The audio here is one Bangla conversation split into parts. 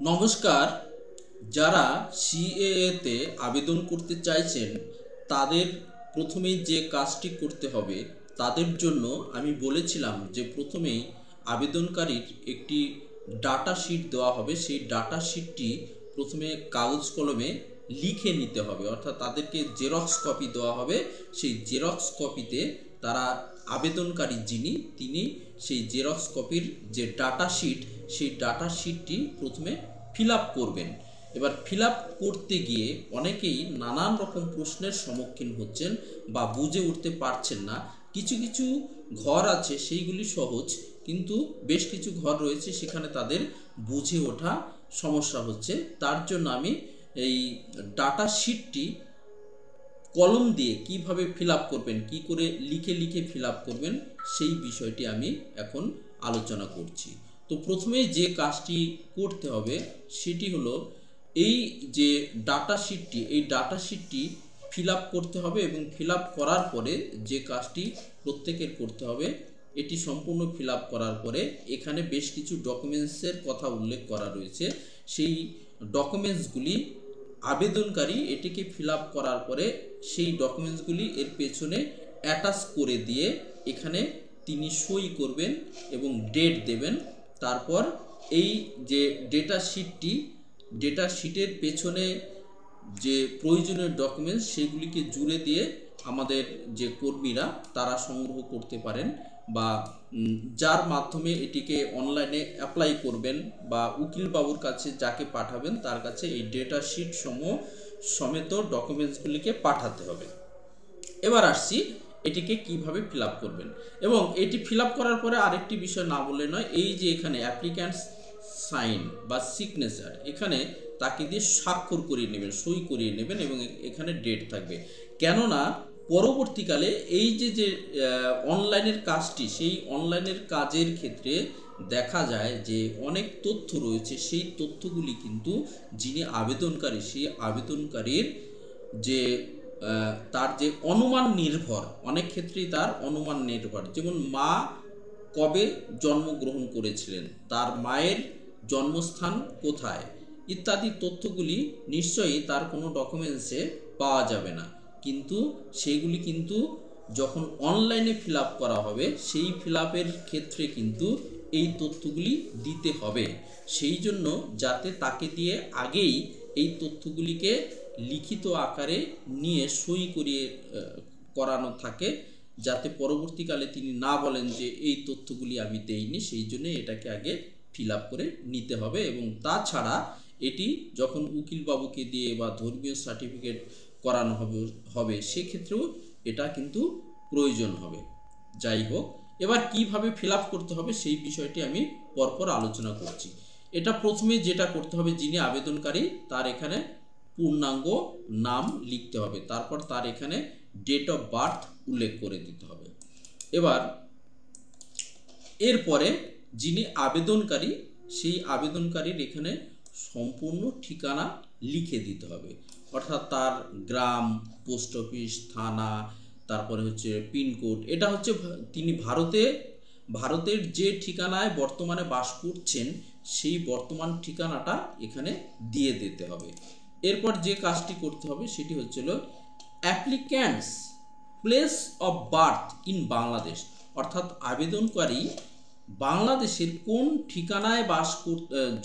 নমস্কার। যারা সিএএ তে আবেদন করতে চাইছেন তাদের প্রথমেই যে কাজটি করতে হবে, তাদের জন্য আমি বলেছিলাম যে প্রথমেই আবেদনকারীর একটি ডাটা শিট দেওয়া হবে। সেই ডাটা শিটটি প্রথমে কাগজ কলমে লিখে নিতে হবে, অর্থাৎ তাদেরকে জেরক্স কপি দেওয়া হবে। সেই জেরক্স কপিতে তারা আবেদনকারী তিনি সেই জেরক্স কপির যে ডাটা শিট, সেই ডাটা শিটটি প্রথমে ফিল আপ করবেন। এবার ফিল আপ করতে গিয়ে অনেকেই নানান রকম প্রশ্নের সম্মুখীন হচ্ছেন বা বুঝে উঠতে পারছেন না। কিছু কিছু ঘর আছে সেইগুলি সহজ, কিন্তু বেশ কিছু ঘর রয়েছে সেখানে তাদের বুঝে ওঠা সমস্যা হচ্ছে। তার জন্য আমি এই ডাটা শিটটি কলম দিয়ে কিভাবে ফিল আপ করবেন, কি করে লিখে লিখে ফিল আপ করবেন, সেই বিষয়টি আমি এখন আলোচনা করছি। তো প্রথমে যে কাজটি করতে হবে সেটি হলো এই যে ডাটা শিটটি ফিল আপ করতে হবে, এবং ফিল আপ করার পরে যে কাজটি প্রত্যেকের করতে হবে, এটি সম্পূর্ণ ফিল আপ করার পরে এখানে বেশ কিছু ডকুমেন্টসের কথা উল্লেখ করা রয়েছে। সেই ডকুমেন্টসগুলি আবেদনকারী এটিকে ফিল আপ করার পরে সেই ডকুমেন্টসগুলি এর পেছনে অ্যাটাচ করে দিয়ে এখানে তিনি সই করবেন এবং ডেট দেবেন। তারপর এই যে ডেটা শিটের পেছনে যে প্রয়োজনীয় ডকুমেন্টস সেগুলিকে জুড়ে দিয়ে আমাদের যে কর্মীরা তারা সংগ্রহ করতে পারেন, বা যার মাধ্যমে এটিকে অনলাইনে অ্যাপ্লাই করবেন বা উকিল বাবুর কাছে যাকে পাঠাবেন তার কাছে এই ডেটা শিট সমেত ডকুমেন্টসগুলিকে পাঠাতে হবে। এবার আসছি এটিকে কিভাবে ফিল আপ করবেন। এবং এটি ফিল আপ করার পরে আরেকটি বিষয় না বললে নয়, এই যে এখানে অ্যাপ্লিক্যান্টস সাইন বা সিগনেচার, এখানে তাকে দিয়ে স্বাক্ষর করিয়ে নেবেন, সই করিয়ে নেবেন, এবং এখানে ডেট থাকবে। কেননা পরবর্তীকালে এই যে অনলাইনের কাজটি, সেই অনলাইনের কাজের ক্ষেত্রে দেখা যায় যে অনেক তথ্য রয়েছে, সেই তথ্যগুলি কিন্তু যিনি আবেদনকারী সেই আবেদনকারীর যে তার যে অনুমান নির্ভর, অনেক ক্ষেত্রেই তার অনুমান নির্ভর। যেমন মা কবে জন্মগ্রহণ করেছিলেন, তার মায়ের জন্মস্থান কোথায়, ইত্যাদি তথ্যগুলি নিশ্চয়ই তার কোনো ডকুমেন্টসে পাওয়া যাবে না, কিন্তু সেইগুলি কিন্তু যখন অনলাইনে ফিল আপ করা হবে সেই ফিল আপের ক্ষেত্রে কিন্তু এই তথ্যগুলি দিতে হবে। সেই জন্য যাতে তাকে দিয়ে আগেই এই তথ্যগুলিকে লিখিত আকারে নিয়ে সই করিয়ে করানো থাকে, যাতে পরবর্তীকালে তিনি না বলেন যে এই তথ্যগুলি আমি দেইনি। সেই জন্য এটাকে আগে ফিল আপ করে নিতে হবে। এবং তাছাড়া এটি যখন উকিলবাবুকে দিয়ে বা ধর্মীয় সার্টিফিকেট করানো হবে সেক্ষেত্রেও এটা কিন্তু প্রয়োজন হবে। যাই হোক, এবার কিভাবে ফিল আপ করতে হবে সেই বিষয়টি আমি পরপর আলোচনা করছি। এটা প্রথমে যেটা করতে হবে, যিনি আবেদনকারী তার এখানে পূর্ণাঙ্গ নাম লিখতে হবে, তারপর তার এখানে ডেট অফ বার্থ উল্লেখ করে দিতে হবে। এবার এরপরে যিনি আবেদনকারী সেই আবেদনকারীর এখানে সম্পূর্ণ ঠিকানা লিখে দিতে হবে, অর্থাৎ তার গ্রাম, পোস্ট অফিস, থানা, তারপরে হচ্ছে পিনকোড। এটা হচ্ছে তিনি ভারতের যে ঠিকানায় বর্তমানে বাস করছেন সেই বর্তমান ঠিকানাটা এখানে দিয়ে দিতে হবে। এরপর যে কাজটি করতে হবে সেটি হচ্ছিল applicants place of birth in Bangladesh, অর্থাৎ আবেদনকারী বাংলাদেশের কোন ঠিকানায়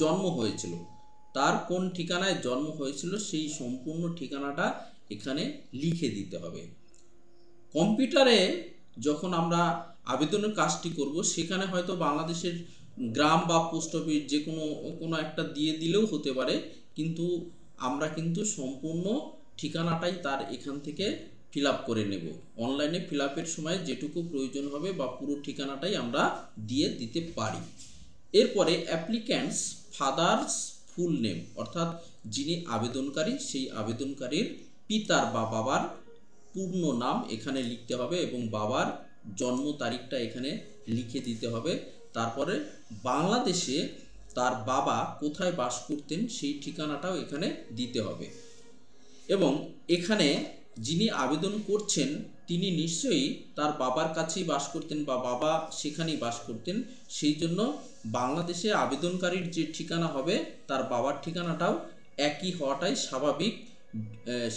জন্ম হয়েছিল, তার কোন ঠিকানায় জন্ম হয়েছিল সেই সম্পূর্ণ ঠিকানাটা এখানে লিখে দিতে হবে। কম্পিউটারে যখন আমরা আবেদনের কাজটি করব সেখানে হয়তো বাংলাদেশের গ্রাম বা পোস্ট অফিস যে কোনো একটা দিয়ে দিলেও হতে পারে, কিন্তু আমরা কিন্তু সম্পূর্ণ ঠিকানাটাই তার এখান থেকে ফিল আপ করে নেব। অনলাইনে ফিল আপের সময় যেটুকু প্রয়োজন হবে বা পুরো ঠিকানাটাই আমরা দিয়ে দিতে পারি। এরপরে অ্যাপ্লিক্যান্টস ফাদার্স ফুল নেম, অর্থাৎ যিনি আবেদনকারী সেই আবেদনকারীর পিতার বা বাবার পূর্ণ নাম এখানে লিখতে হবে, এবং বাবার জন্ম তারিখটা এখানে লিখে দিতে হবে। তারপরে বাংলাদেশে তার বাবা কোথায় বাস করতেন সেই ঠিকানাটাও এখানে দিতে হবে। এবং এখানে যিনি আবেদন করছেন তিনি নিশ্চয়ই তার বাবার কাছেই বাস করতেন বা বাবা সেখানেই বাস করতেন, সেই জন্য বাংলাদেশে আবেদনকারীর যে ঠিকানা হবে তার বাবার ঠিকানাটাও একই হওয়াটাই স্বাভাবিক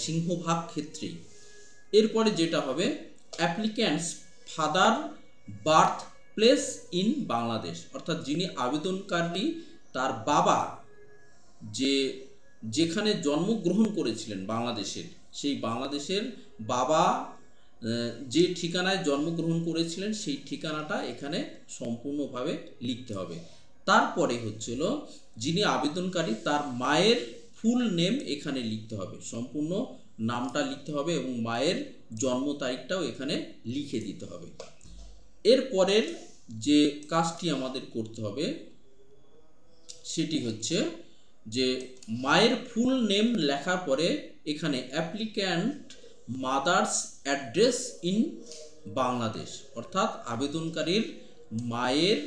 সিংহভাগ ক্ষেত্রেই। এরপরে যেটা হবে applicants father birth place in Bangladesh, অর্থাৎ যিনি আবেদনকারী তার বাবা যেখানে জন্মগ্রহণ করেছিলেন বাংলাদেশের, সেই বাংলাদেশের বাবা যে ঠিকানায় জন্মগ্রহণ করেছিলেন সেই ঠিকানাটা এখানে সম্পূর্ণভাবে লিখতে হবে। তারপরে হচ্ছিল যিনি আবেদনকারী তার মায়ের ফুল নেম এখানে লিখতে হবে, সম্পূর্ণ নামটা লিখতে হবে এবং মায়ের জন্ম তারিখটাও এখানে লিখে দিতে হবে। এরপরের যে কাজটি আমাদের করতে হবে সেটি হচ্ছে যে মায়ের ফুল নেম লেখার পরে এখানে applicant mother's address in Bangladesh, অর্থাৎ আবেদনকারীর মায়ের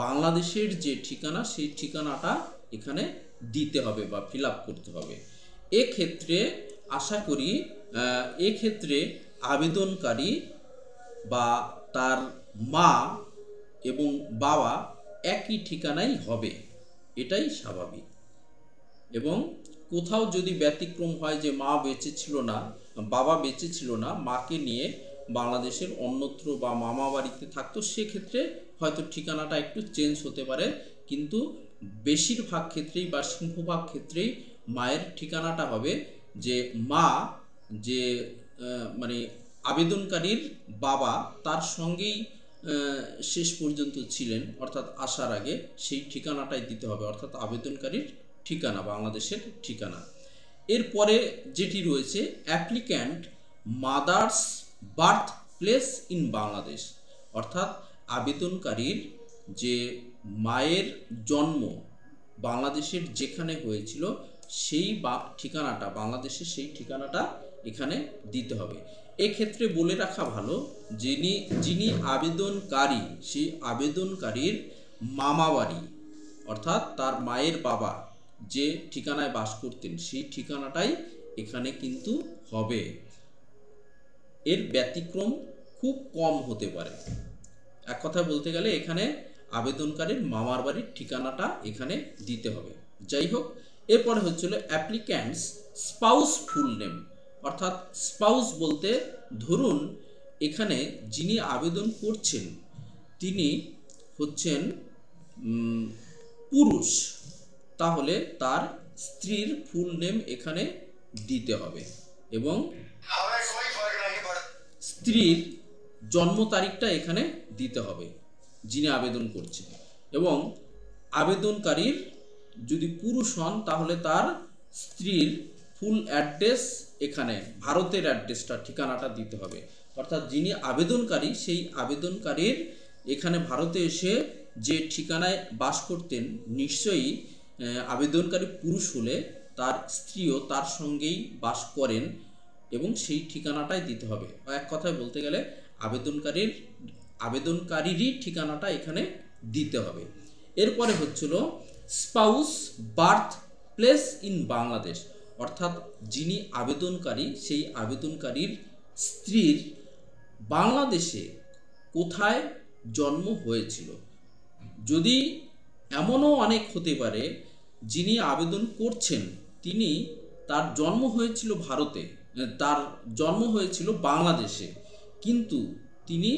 বাংলাদেশের যে ঠিকানা সেই ঠিকানাটা এখানে দিতে হবে বা ফিল আপ করতে হবে। এক্ষেত্রে আশা করি এক্ষেত্রে আবেদনকারী বা তার মা এবং বাবা একই ঠিকানাই হবে, এটাই স্বাভাবিক। এবং কোথাও যদি ব্যতিক্রম হয় যে মা বেঁচে ছিল না, বাবা বেঁচে ছিল না, মাকে নিয়ে বাংলাদেশের অন্যত্র বা মামা বাড়িতে থাকতো, সেক্ষেত্রে হয়তো ঠিকানাটা একটু চেঞ্জ হতে পারে, কিন্তু বেশিরভাগ ক্ষেত্রেই বা সিংহভাগ ক্ষেত্রেই মায়ের ঠিকানাটা হবে যে মা যে মানে আবেদনকারীর বাবা তার সঙ্গেই শেষ পর্যন্ত ছিলেন, অর্থাৎ আসার আগে সেই ঠিকানাটাই দিতে হবে, অর্থাৎ আবেদনকারীর ঠিকানা বাংলাদেশের ঠিকানা। এরপরে যেটি রয়েছে applicant mother's birth place in Bangladesh, অর্থাৎ আবেদনকারীর যে মায়ের জন্ম বাংলাদেশের যেখানে হয়েছিল সেই ঠিকানাটা বাংলাদেশের সেই ঠিকানাটা এখানে দিতে হবে। এক্ষেত্রে বলে রাখা ভালো যিনি আবেদনকারী সেই আবেদনকারীর মামা বাড়ি অর্থাৎ তার মায়ের বাবা যে ঠিকানায় বাস করতেন সেই ঠিকানাটাই এখানে কিন্তু হবে, এর ব্যতিক্রম খুব কম হতে পারে। এক কথায় বলতে গেলে এখানে আবেদনকারীর মামার বাড়ির ঠিকানাটা এখানে দিতে হবে। যাই হোক, এরপরে হচ্ছিল অ্যাপ্লিক্যান্টস স্পাউস ফুল নেম, অর্থাৎ স্পাউস বলতে ধরুন এখানে যিনি আবেদন করছেন তিনি হচ্ছেন পুরুষ, তাহলে তার স্ত্রীর ফুল নেম এখানে দিতে হবে এবং স্ত্রীর জন্ম তারিখটা এখানে দিতে হবে যিনি আবেদন করছেন, এবং আবেদনকারীর যদি পুরুষ হন তাহলে তার স্ত্রীর ফুল অ্যাড্রেস এখানে ভারতের অ্যাড্রেসটা ঠিকানাটা দিতে হবে, অর্থাৎ যিনি আবেদনকারী সেই আবেদনকারীর এখানে ভারতে এসে যে ঠিকানায় বাস করতেন নিশ্চয়ই আবেদনকারী পুরুষ হলে তার স্ত্রীও তার সঙ্গেই বাস করেন এবং সেই ঠিকানাটাই দিতে হবে। এক কথায় বলতে গেলে আবেদনকারীরই ঠিকানাটা এখানে দিতে হবে। এরপরে হচ্ছিল spouse birth place in Bangladesh, অর্থাৎ যিনি আবেদনকারী সেই আবেদনকারীর স্ত্রীর বাংলাদেশে কোথায় জন্ম হয়েছিল। যদি এমনও অনেক হতে পারে যিনি আবেদন করছেন তার জন্ম হয়েছিল ভারতে, তার জন্ম হয়েছিল বাংলাদেশে, কিন্তু তিনি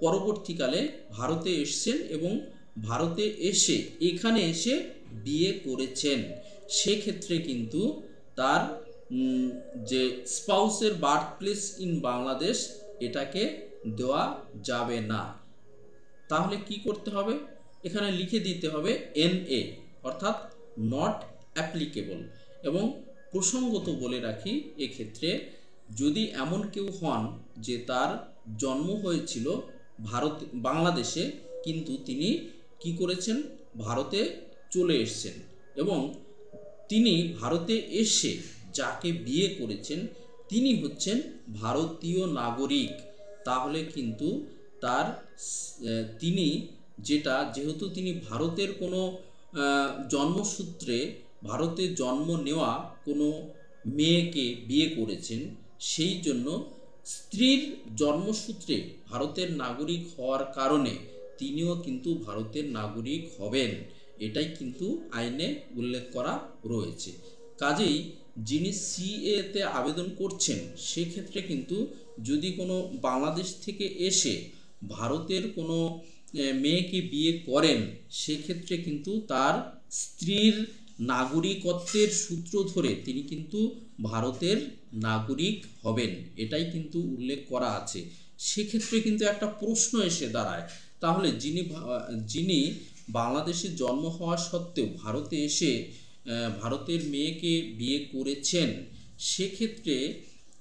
পরবর্তীকালে ভারতে এসেছেন এবং ভারতে এখানে এসে বিয়ে করেছেন, সেক্ষেত্রে কিন্তু তার যে স্পাউসের বার্থ প্লেস ইন বাংলাদেশ এটাকে দেওয়া যাবে না। তাহলে কি করতে হবে, এখানে লিখে দিতে হবে NA, অর্থাৎ নট অ্যাপ্লিকেবল। এবং প্রসঙ্গত বলে রাখি এক্ষেত্রে যদি এমন কেউ হন যে তার জন্ম হয়েছিল বাংলাদেশে কিন্তু তিনি কি করেছেন ভারতে চলে এসেছেন এবং তিনি ভারতে এসে যাকে বিয়ে করেছেন তিনি হচ্ছেন ভারতীয় নাগরিক, তাহলে কিন্তু যেহেতু তিনি ভারতের কোনো জন্মসূত্রে ভারতে জন্ম নেওয়া কোনো মেয়েকে বিয়ে করেছেন সেই জন্য স্ত্রীর জন্মসূত্রে ভারতের নাগরিক হওয়ার কারণে তিনিও কিন্তু ভারতের নাগরিক হবেন, এটাই কিন্তু আইনে উল্লেখ করা রয়েছে। কাজেই যিনি সিএতে আবেদন করছেন সেক্ষেত্রে কিন্তু যদি কোনো বাংলাদেশ থেকে এসে ভারতের কোনো মেয়েকে বিয়ে করেন, সেক্ষেত্রে কিন্তু তার স্ত্রীর নাগরিকত্বের সূত্র ধরে তিনি কিন্তু ভারতের নাগরিক হবেন, এটাই কিন্তু উল্লেখ করা আছে। সেক্ষেত্রে কিন্তু একটা প্রশ্ন এসে দাঁড়ায়, তাহলে যিনি বাংলাদেশে জন্ম হওয়া সত্ত্বেও ভারতে এসে ভারতের মেয়েকে বিয়ে করেছেন, সেক্ষেত্রে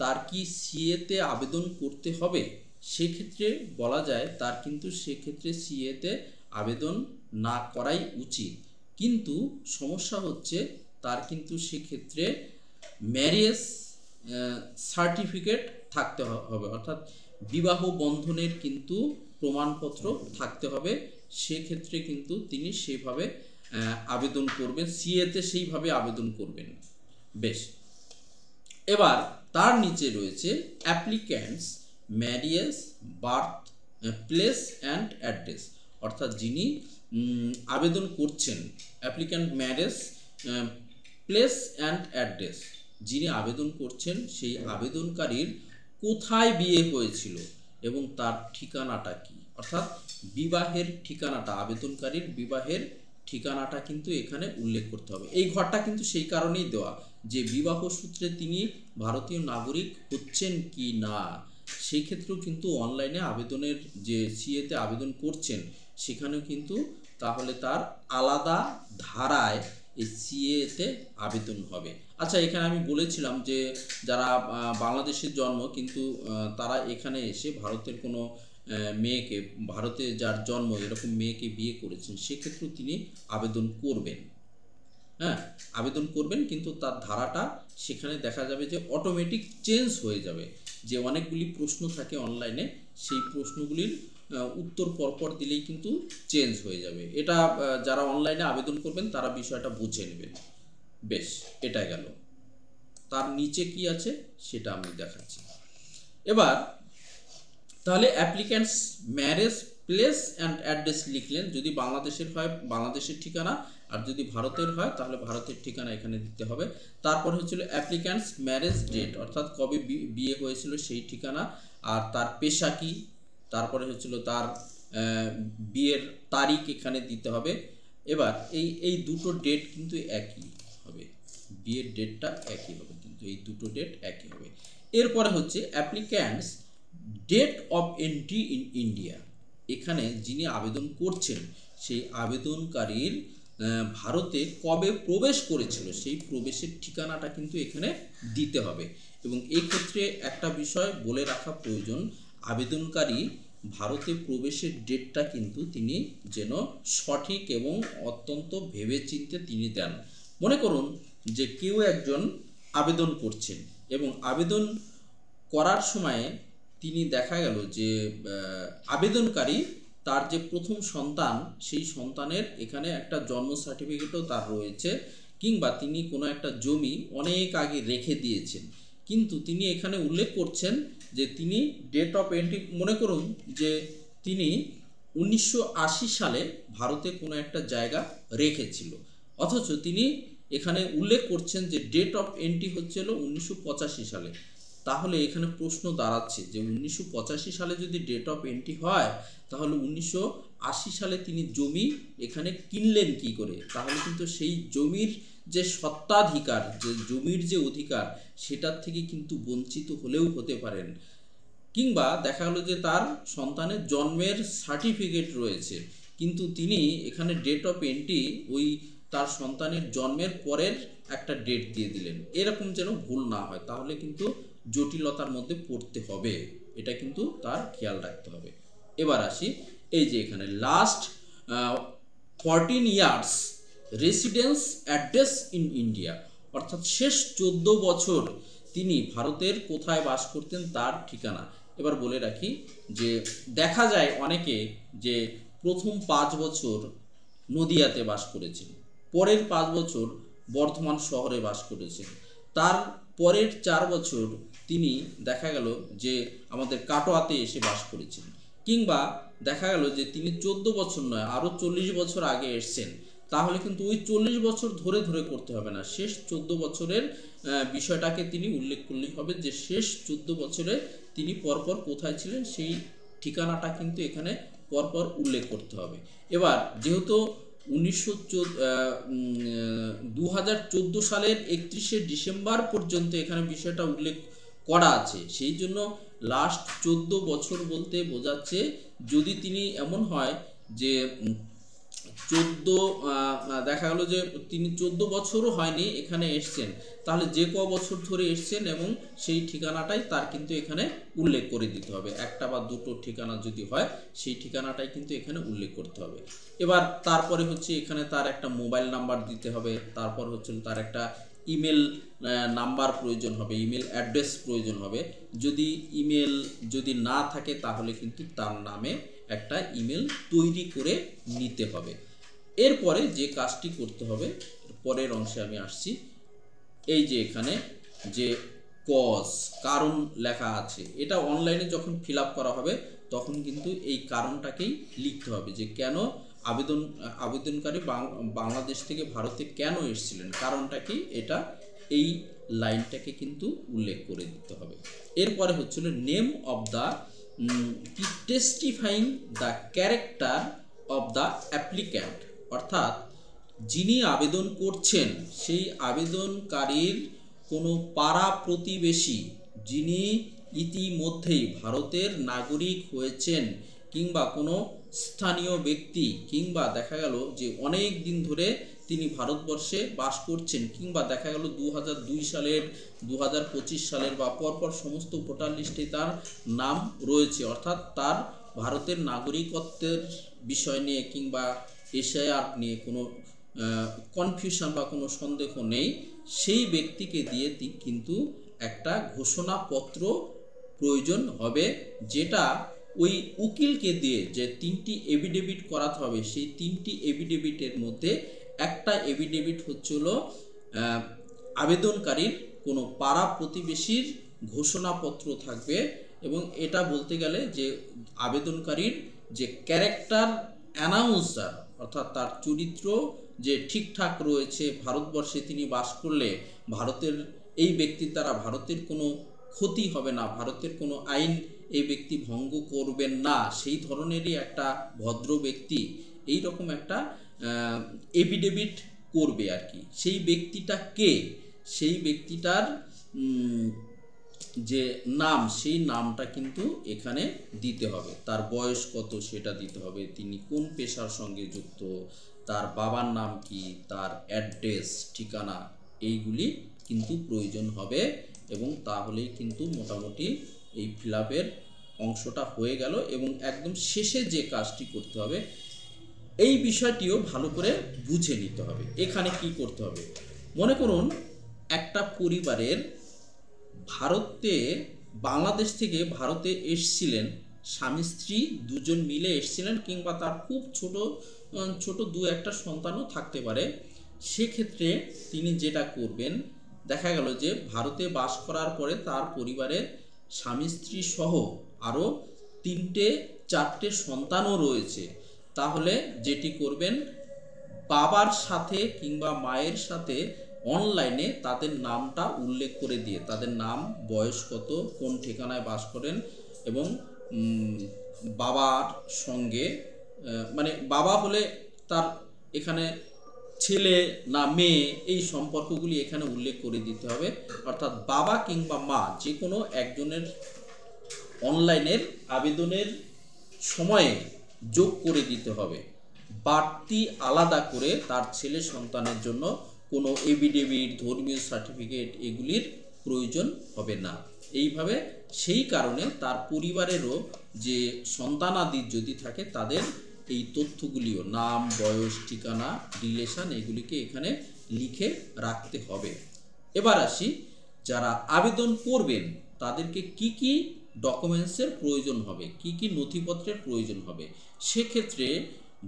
তার কি সিএতে আবেদন করতে হবে? সেক্ষেত্রে বলা যায় তার কিন্তু সেক্ষেত্রে সিএতে আবেদন না করাই উচিত। কিন্তু সমস্যা হচ্ছে তার কিন্তু সেক্ষেত্রে ম্যারেজ সার্টিফিকেট থাকতে হবে, অর্থাৎ বিবাহ বন্ধনের কিন্তু প্রমাণপত্র থাকতে হবে। সেক্ষেত্রে কিন্তু তিনি সেভাবে আবেদন করবেন, সিএতে সেইভাবে আবেদন করবেন। বেশ, এবার তার নিচে রয়েছে applicants marriage birth place and address, অর্থাৎ যিনি আবেদন করছেন applicant marriage place and address, যিনি আবেদন করছেন সেই আবেদনকারীর কোথায় বিয়ে হয়েছিল এবং তার ঠিকানাটা কি, অর্থাৎ বিবাহের ঠিকানাটা, আবেদনকারীর বিবাহের ঠিকানাটা কিন্তু এখানে উল্লেখ করতে হবে। এই ঘরটা কিন্তু সেই কারণেই দেওয়া যে বিবাহ সূত্রে তিনি ভারতীয় নাগরিক হচ্ছেন কি না। সেই ক্ষেত্রেও কিন্তু অনলাইনে আবেদনের যে সিএতে আবেদন করছেন সেখানেও কিন্তু তাহলে তার আলাদা ধারায় এই সিএতে আবেদন হবে। আচ্ছা, এখানে আমি বলেছিলাম যে যারা বাংলাদেশের জন্ম কিন্তু তারা এখানে এসে ভারতের কোনো মেয়েকে, ভারতে যার জন্ম এরকম মেয়েকে বিয়ে করেছেন, সেক্ষেত্রেও তিনি আবেদন করবেন। হ্যাঁ, আবেদন করবেন, কিন্তু তার ধারাটা সেখানে দেখা যাবে যে অটোমেটিক চেঞ্জ হয়ে যাবে। যে অনেকগুলি প্রশ্ন থাকে অনলাইনে, সেই প্রশ্নগুলির উত্তর পরপর দিলেই কিন্তু চেঞ্জ হয়ে যাবে। এটা যারা অনলাইনে আবেদন করবেন তারা বিষয়টা বুঝে নেবেন। বেশ, এটা গেল। তার নিচে কি আছে সেটা আমি দেখাচ্ছি। এবার তাহলে applicants marriage place and address লিখলেন, যদি বাংলাদেশের হয় বাংলাদেশের ঠিকানা, আর যদি ভারতের হয় তাহলে ভারতের ঠিকানা এখানে দিতে হবে। তারপর হচ্ছিল অ্যাপ্লিক্যান্টস ম্যারেজ ডেট, অর্থাৎ কবে বিয়ে হয়েছিল সেই ঠিকানা, আর তার পেশা কি, তারপরে হচ্ছিল তার বিয়ের তারিখ এখানে দিতে হবে। এবার এই দুটো ডেট কিন্তু একই হবে, বিয়ের ডেটটা একই হবে, কিন্তু এই দুটো ডেট একই হবে। এরপরে হচ্ছে applicants date of entry in India, এখানে যিনি আবেদন করছেন সেই আবেদনকারীর ভারতে কবে প্রবেশ করেছিল সেই প্রবেশের ঠিকানাটা কিন্তু এখানে দিতে হবে। এবং এই ক্ষেত্রে একটা বিষয় বলে রাখা প্রয়োজন, আবেদনকারী ভারতে প্রবেশের ডেটটা কিন্তু তিনি যেন সঠিক এবং অত্যন্ত ভেবেচিন্তে তিনি দেন। মনে করুন যে কেউ একজন আবেদন করছেন এবং আবেদন করার সময়ে তিনি দেখা গেল যে আবেদনকারী তার যে প্রথম সন্তান সেই সন্তানের এখানে একটা জন্ম সার্টিফিকেটও তার রয়েছে, কিংবা তিনি কোনো একটা জমি অনেক আগে রেখে দিয়েছেন, কিন্তু তিনি এখানে উল্লেখ করছেন যে তিনি ডেট অফ এন্ট্রি, মনে করুন যে তিনি 1980 সালে ভারতে কোনো একটা জায়গা রেখেছিল, অথচ তিনি এখানে উল্লেখ করছেন যে ডেট অফ এন্ট্রি হচ্ছিল 1985 সালে। তাহলে এখানে প্রশ্ন দাঁড়াচ্ছে যে 1985 সালে যদি ডেট অফ এন্ট্রি হয় তাহলে 1980 সালে তিনি জমি এখানে কিনলেন কি করে? তাহলে কিন্তু সেই জমির যে সত্ত্বাধিকার, যে জমির যে অধিকার, সেটার থেকে কিন্তু বঞ্চিত হলেও হতে পারেন। কিংবা দেখা গেলো যে তার সন্তানের জন্মের সার্টিফিকেট রয়েছে, কিন্তু তিনি এখানে ডেট অফ এন্ট্রি ওই তার সন্তানের জন্মের পরের একটা ডেট দিয়ে দিলেন, এরকম যেন ভুল না হয়, তাহলে কিন্তু জটিলতার মধ্যে পড়তে হবে, এটা কিন্তু তার খেয়াল রাখতে হবে। এবার আসি এই যে এখানে last 14 years residence address in India, অর্থাৎ শেষ 14 বছর তিনি ভারতের কোথায় বাস করতেন তার ঠিকানা। এবার বলে রাখি যে দেখা যায় অনেকে যে প্রথম 5 বছর নদিয়াতে বাস করেছেন, পরের 5 বছর বর্ধমান শহরে বাস করেছেন, তার পরের 4 বছর তিনি দেখা গেল যে আমাদের কাটোয়াতে এসে বাস করেছেন, কিংবা দেখা গেল যে তিনি 14 বছর নয় আরও 40 বছর আগে এসছেন, তাহলে কিন্তু ওই 40 বছর ধরে ধরে করতে হবে না, শেষ 14 বছরের বিষয়টাকে তিনি উল্লেখ করলেই হবে যে শেষ 14 বছরে তিনি পরপর কোথায় ছিলেন সেই ঠিকানাটা কিন্তু এখানে পরপর উল্লেখ করতে হবে। এবার যেহেতু 2014 সালের 31শে ডিসেম্বর পর্যন্ত এখানে বিষয়টা উল্লেখ করা আছে, সেই জন্য লাস্ট 14 বছর বলতে বোঝাচ্ছে যদি তিনি এমন হয় যে 14 দেখা গেল যে তিনি 14 বছরও হয়নি এখানে এসছেন, তাহলে যে ক বছর ধরে এসছেন এবং সেই ঠিকানাটাই তার কিন্তু এখানে উল্লেখ করে দিতে হবে। একটা বা দুটো ঠিকানা যদি হয় সেই ঠিকানাটাই কিন্তু এখানে উল্লেখ করতে হবে। এবার তারপরে হচ্ছে এখানে তার একটা মোবাইল নাম্বার দিতে হবে, তারপর হচ্ছে তার একটা ইমেল নাম্বার প্রয়োজন হবে, ইমেল অ্যাড্রেস প্রয়োজন হবে। যদি ইমেল যদি না থাকে তাহলে কিন্তু তার নামে একটা ইমেল তৈরি করে নিতে হবে। এরপরে যে কাজটি করতে হবে পরের অংশে আমি আসছি। এই যে এখানে যে কজ কারণ লেখা আছে, এটা অনলাইনে যখন ফিল আপ করা হবে তখন কিন্তু এই কারণটাকেই লিখতে হবে যে কেন আবেদনকারী বাংলাদেশ থেকে ভারতে কেন এসেছিলেন, কারণটা কি, এটা এই লাইনটাকে কিন্তু উল্লেখ করে দিতে হবে। এরপরে হচ্ছিল name of the testifying the character of the applicant, অর্থাৎ যিনি আবেদন করছেন সেই আবেদনকারীর কোনো পাড়া প্রতিবেশী যিনি ইতিমধ্যেই ভারতের নাগরিক হয়েছেন, কিংবা কোনো স্থানীয় ব্যক্তি, কিংবা দেখা গেল যে অনেক দিন ধরে তিনি ভারতবর্ষে বাস করছেন, কিংবা দেখা গেল 2002 সালের 2025 সালের বা পরপর সমস্ত ভোটার লিস্টে তার নাম রয়েছে, অর্থাৎ তার ভারতের নাগরিকত্বের বিষয় নিয়ে কিংবা এসআইআর নিয়ে কোনো কনফিউশন বা কোনো সন্দেহ নেই, সেই ব্যক্তিকে দিয়ে কিন্তু একটা ঘোষণাপত্র প্রয়োজন হবে, যেটা ওই উকিলকে দিয়ে যে 3টি এফিডেভিট করাতে হবে, সেই 3টি এফিডেভিটের মধ্যে একটা এফিডেভিট হচ্ছিল আবেদনকারীর কোনো পাড়া প্রতিবেশীর ঘোষণাপত্র থাকবে, এবং এটা বলতে গেলে যে আবেদনকারীর যে ক্যারেক্টার অ্যানাউন্সার, অর্থাৎ তার চরিত্র যে ঠিকঠাক রয়েছে, ভারতবর্ষে তিনি বাস করলে ভারতের এই ব্যক্তির দ্বারা ভারতের কোনো ক্ষতি হবে না, ভারতের কোনো আইন এই ব্যক্তি ভঙ্গ করবেন না, সেই ধরনেরই একটা ভদ্র ব্যক্তি, এই রকম একটা এফিডেভিট করবে আর কি। সেই ব্যক্তিটা কে, সেই ব্যক্তিটার যে নাম, সেই নামটা কিন্তু এখানে দিতে হবে, তার বয়স কত সেটা দিতে হবে, তিনি কোন পেশার সঙ্গে যুক্ত, তার বাবার নাম কি, তার অ্যাড্রেস ঠিকানা, এইগুলি কিন্তু প্রয়োজন হবে। এবং তাহলেই কিন্তু মোটামুটি এই ফিল আপের অংশটা হয়ে গেল। এবং একদম শেষে যে কাজটি করতে হবে এই বিষয়টিও ভালো করে বুঝে নিতে হবে। এখানে কি করতে হবে, মনে করুন একটা পরিবারের ভারতে বাংলাদেশ থেকে ভারতে এসছিলেন, স্বামী স্ত্রী দুজন মিলে এসছিলেন, কিংবা তার খুব ছোট ছোট দু একটা সন্তানও থাকতে পারে। সেক্ষেত্রে তিনি যেটা করবেন, দেখা গেল যে ভারতে বাস করার পরে তার পরিবারে স্বামী স্ত্রী সহ আরও 3-4টে সন্তানও রয়েছে, তাহলে যেটি করবেন বাবার সাথে কিংবা মায়ের সাথে অনলাইনে তাদের নামটা উল্লেখ করে দিয়ে, তাদের নাম, বয়স কত, কোন ঠিকানায় বাস করেন, এবং বাবার সঙ্গে মানে বাবা হলে তার এখানে ছেলে না মেয়ে, এই সম্পর্কগুলি এখানে উল্লেখ করে দিতে হবে। অর্থাৎ বাবা কিংবা মা যে কোনো একজনের অনলাইনের আবেদনের সময়ে যোগ করে দিতে হবে। বাড়তি আলাদা করে তার ছেলে সন্তানের জন্য কোনো এফিডেভিট, ধর্মীয় সার্টিফিকেট এগুলির প্রয়োজন হবে না। এইভাবে সেই কারণে তার পরিবারেরও যে সন্তানাদি যদি থাকে তাদের এই তথ্যগুলিও, নাম, বয়স, ঠিকানা, রিলেশন, এগুলিকে এখানে লিখে রাখতে হবে। এবার আসি, যারা আবেদন করবেন তাদেরকে কি কি ডকুমেন্টসের প্রয়োজন হবে, কি কি নথিপত্রের প্রয়োজন হবে। সেক্ষেত্রে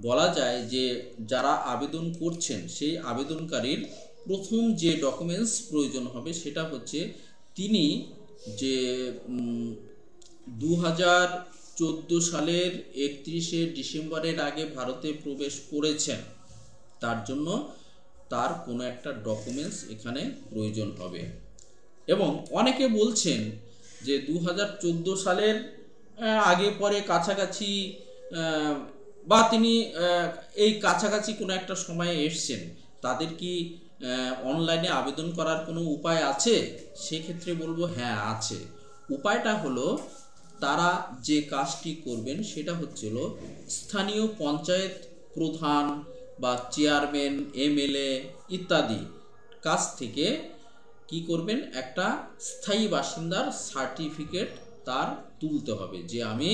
বলা যায় যে যারা আবেদন করছেন সেই আবেদনকারীর প্রথম যে ডকুমেন্টস প্রয়োজন হবে সেটা হচ্ছে তিনি যে 2014 সালের 31শে ডিসেম্বরের আগে ভারতে প্রবেশ করেছেন, তার জন্য তার কোনো একটা ডকুমেন্টস এখানে প্রয়োজন হবে। এবং অনেকে বলছেন যে 2014 সালের আগে পরে কাছাকাছি বা তিনি এই কাছাকাছি কোনো একটা সময়ে এসছেন, তাদের কি অনলাইনে আবেদন করার কোনো উপায় আছে? সেক্ষেত্রে বলবো হ্যাঁ আছে। উপায়টা হলো, তারা যে কাজটি করবেন সেটা হচ্ছিল স্থানীয় পঞ্চায়েত প্রধান বা চেয়ারম্যান, এমএলএ ইত্যাদি কাছ থেকে কি করবেন, একটা স্থায়ী বাসিন্দার সার্টিফিকেট তার তুলতে হবে যে আমি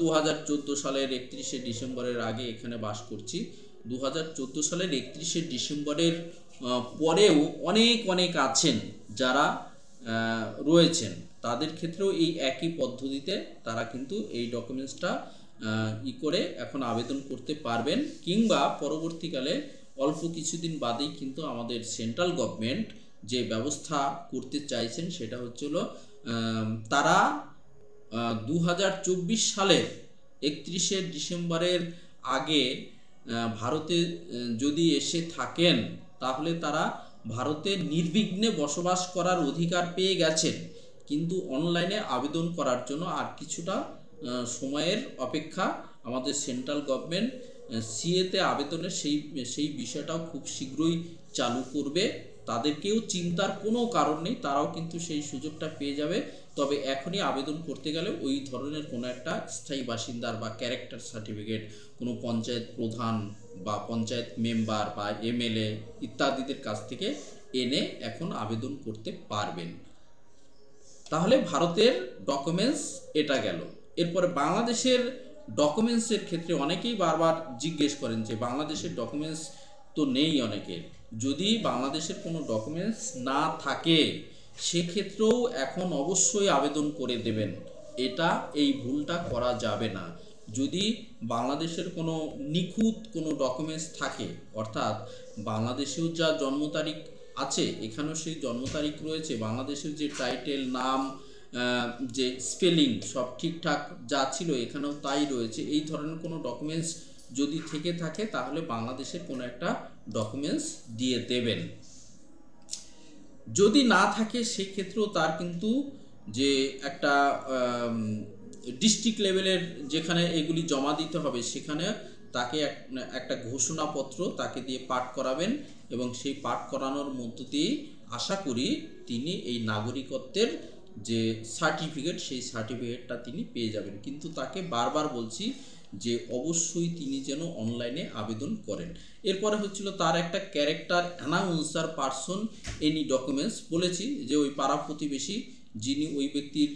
2014 সালের 31শে ডিসেম্বরের আগে এখানে বাস করছি। 2014 সালের 31শে ডিসেম্বরের পরেও অনেক আছেন যারা রয়েছেন, তাদের ক্ষেত্রেও এই একই পদ্ধতিতে তারা কিন্তু এই ডকুমেন্টসটা করে এখন আবেদন করতে পারবেন। কিংবা পরবর্তীকালে অল্প কিছুদিন বাদেই কিন্তু আমাদের সেন্ট্রাল গভর্নমেন্ট যে ব্যবস্থা করতে চাইছেন সেটা হচ্ছিল, তারা 2024 সালের 31শে ডিসেম্বরের আগে ভারতে যদি এসে থাকেন, তাহলে তারা ভারতে নির্বিঘ্নে বসবাস করার অধিকার পেয়ে গেছেন। কিন্তু অনলাইনে আবেদন করার জন্য আর কিছুটা সময়ের অপেক্ষা। আমাদের সেন্ট্রাল গভর্নমেন্ট সিএতে আবেদনের সেই বিষয়টাও খুব শীঘ্রই চালু করবে। তাদেরকেও চিন্তার কোনো কারণ নেই, তারাও কিন্তু সেই সুযোগটা পেয়ে যাবে। তবে এখনই আবেদন করতে গেলে ওই ধরনের কোনো একটা স্থায়ী বাসিন্দার বা ক্যারেক্টার সার্টিফিকেট কোনো পঞ্চায়েত প্রধান বা পঞ্চায়েত মেম্বার বা এমএলএ ইত্যাদিদের কাছ থেকে এনে এখন আবেদন করতে পারবেন। তাহলে ভারতের ডকুমেন্টস এটা গেল। এরপরে বাংলাদেশের ডকুমেন্টসের ক্ষেত্রে অনেকেই বারবার জিজ্ঞেস করেন যে বাংলাদেশের ডকুমেন্টস তো নেই অনেকের। যদি বাংলাদেশের কোনো ডকুমেন্টস না থাকে সেক্ষেত্রেও এখন অবশ্যই আবেদন করে দেবেন। এই ভুলটা করা যাবে না। যদি বাংলাদেশের কোনো নিখুঁত কোনো ডকুমেন্টস থাকে, অর্থাৎ বাংলাদেশেও যা জন্ম তারিখ আছে এখানেও সেই জন্ম তারিখ রয়েছে, বাংলাদেশের যে টাইটেল, নাম, যে স্পেলিং সব ঠিকঠাক যা ছিল এখানেও তাই রয়েছে, এই ধরনের কোনো ডকুমেন্টস যদি থেকে থাকে তাহলে বাংলাদেশের কোনো একটা ডকুমেন্টস দিয়ে দেবেন। যদি না থাকে সেক্ষেত্রেও তার কিন্তু যে একটা ডিস্ট্রিক্ট লেভেলের যেখানে এগুলি জমা দিতে হবে সেখানে তাকে একটা ঘোষণাপত্র তাকে দিয়ে পাঠ করাবেন এবং সেই পাঠ করানোর মধ্য দিয়ে আশা করি তিনি এই নাগরিকত্বের যে সার্টিফিকেট সেই সার্টিফিকেটটা তিনি পেয়ে যাবেন। কিন্তু তাকে বারবার বলছি যে অবশ্যই তিনি যেন অনলাইনে আবেদন করেন। এরপরে হচ্ছিল তার একটা character announcer person any documents. বলেছি যে ওই পাড়া প্রতিবেশী যিনি ওই ব্যক্তির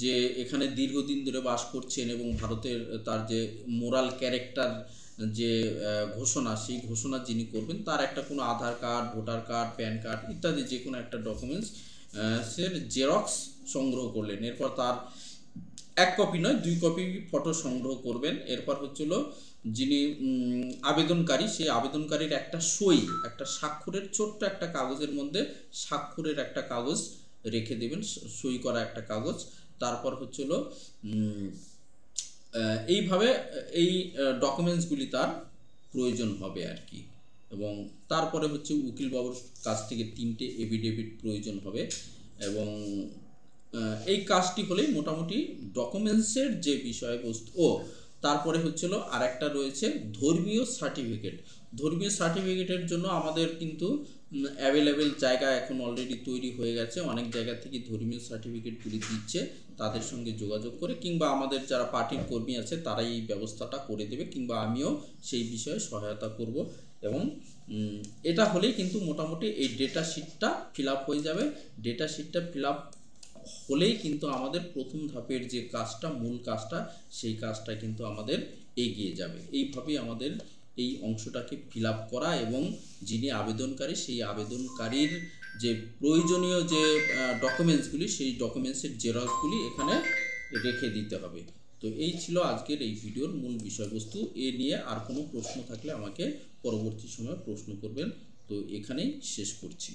যে এখানে দীর্ঘদিন ধরে বাস করছেন এবং ভারতের তার যে মোরাল ক্যারেক্টার যে ঘোষণা, সেই ঘোষণা যিনি করবেন তার একটা কোনো Aadhaar card, voter card, PAN card ইত্যাদি যে কোনো একটা ডকুমেন্টস সের জেরক্স সংগ্রহ করলেন। এরপর তার 1 কপি নয় 2 কপি ফটো সংগ্রহ করবেন। এরপর হচ্ছিল যিনি আবেদনকারী, সেই আবেদনকারীর একটা সই, একটা স্বাক্ষরের ছোট্ট একটা কাগজের মধ্যে স্বাক্ষরের একটা কাগজ রেখে দেবেন, সই করা একটা কাগজ। তারপর হচ্ছিল এইভাবে এই ডকুমেন্টসগুলি তার প্রয়োজন হবে আর কি। এবং তারপরে হচ্ছে উকিল বাবুর কাছ থেকে 3টে এফিডেভিট প্রয়োজন হবে। এবং এই কাজটি হলেই মোটামুটি ডকুমেন্টসের যে বিষয়বস্তু। তারপরে হচ্ছিল আরেকটা রয়েছে ধর্মীয় সার্টিফিকেট। ধর্মীয় সার্টিফিকেটের জন্য আমাদের কিন্তু অ্যাভেলেবেল জায়গা এখন অলরেডি তৈরি হয়ে গেছে, অনেক জায়গা থেকে ধর্মীয় সার্টিফিকেটগুলি দিচ্ছে। তাদের সঙ্গে যোগাযোগ করে কিংবা আমাদের যারা পার্টির কর্মী আছে তারাই এই ব্যবস্থাটা করে দেবে, কিংবা আমিও সেই বিষয়ে সহায়তা করব। এবং এটা হলেই কিন্তু মোটামুটি এই ডেটা শিটটা ফিল আপ হয়ে যাবে। ডেটা শিটটা ফিল আপ হলেই কিন্তু আমাদের প্রথম ধাপের যে কাজটা, মূল কাজটা, সেই কাজটা কিন্তু আমাদের এগিয়ে যাবে। এইভাবেই আমাদের এই অংশটাকে ফিল আপ করা এবং যিনি আবেদনকারী সেই আবেদনকারীর যে প্রয়োজনীয় যে ডকুমেন্টসগুলি সেই ডকুমেন্টসের জেরক্সগুলি এখানে রেখে দিতে হবে। তো এই ছিল আজকের এই ভিডিওর মূল বিষয়বস্তু। এ নিয়ে আর কোনো প্রশ্ন থাকলে আমাকে পরবর্তী সময়ে প্রশ্ন করবেন। তো এখানেই শেষ করছি।